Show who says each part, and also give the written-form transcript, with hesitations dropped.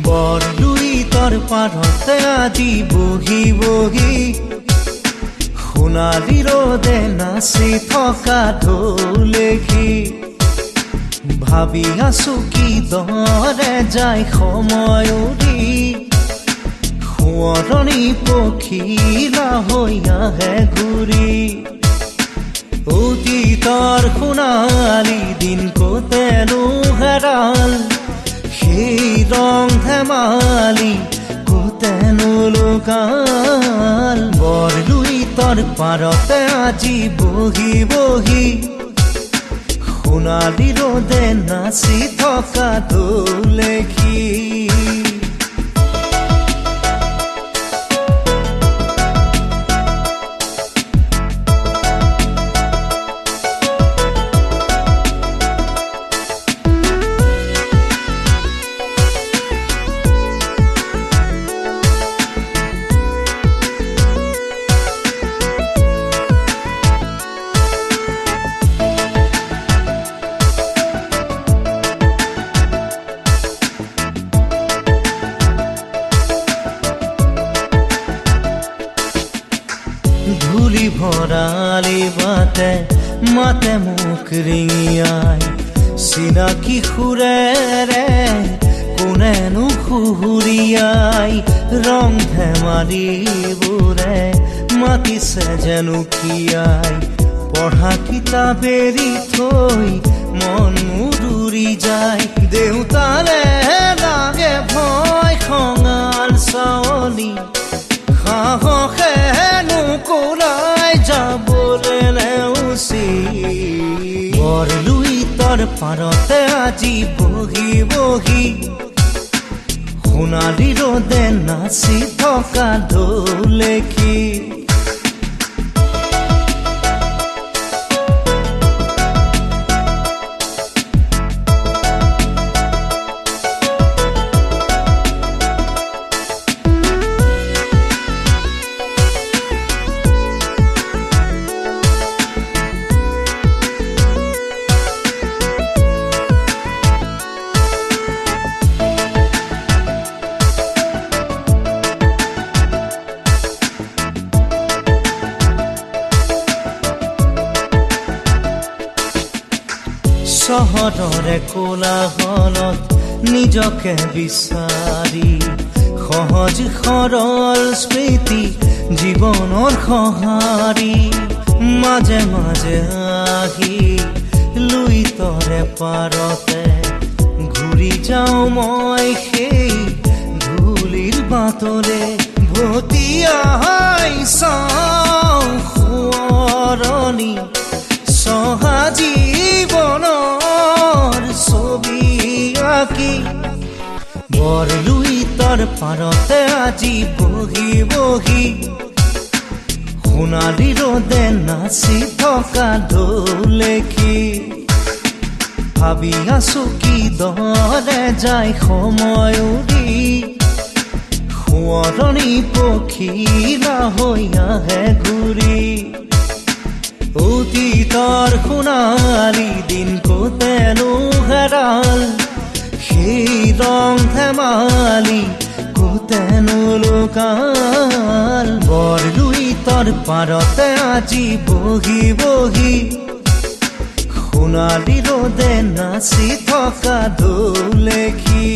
Speaker 1: বৰলুইতৰ পাৰতে আজি বহি বহি সোণালী ৰ'দে নাচি থকা ঢোলেখি ভাবি আছো কি দৰে যায় সময় উৰি সোঁৱৰণি পখিলা হৈ আহে ঘূৰি অতীতৰ সোণালী দিন ক'তেনো হেৰাল সেই ৰং ধেমালি ক'তেনো লুকাল বৰলুইতৰ পাৰতে আজি বহি বহি সোণালী ৰ'দে নাচি থকা ঢোলেখি ধূলি ভৰালি বাটে মাতে মোক ৰিঙিয়াই চিনাকি সুৰেৰে কোনেনো সুহুৰিয়াই ৰং ধেমালিবোৰে মাতিছে জেনুকিয়াই পঢ়া কিতাপ এৰি থৈ মন মোৰ উৰি যায় দেউতাৰে লাগে ভয় খঙাল চাৱনি সাহসেনো কোলাই যাবলে নেওচি বৰলুইতৰ পাৰতে আজি বহি বহি সোণালী ৰ'দে নাচি থকা ঢোলেখি চহৰৰে কোলাহলত নিজকে বিচাৰি সহজ সৰল স্মৃতি জীৱনৰ সঁহাৰি মাজে মাজে আহি লুইতৰে পাৰতে ঘূৰি যাওঁ মই সেই ধূলিৰ বাটৰে ভটিয়াই চাওঁ সোঁৱৰণি চহা জীৱনৰ ছবি আঁকি বৰলুইতৰ পাৰতে আজি বহি বহি সোণালী ৰ'দে নাচি থকা ঢোলেখি ভাবি আছো কি দৰে যায় সময় উৰি সোঁৱৰণি পখিলা হৈ আহে ঘূৰি অতীতৰ সোণালী দিন ক'তেনো হেৰাল সেই ৰং ধেমালি ক'তেনো লুকাল বৰলুইতৰ পাৰতে আজি বহি বহি সোণালী ৰ'দে নাচি থকা ঢোলেখি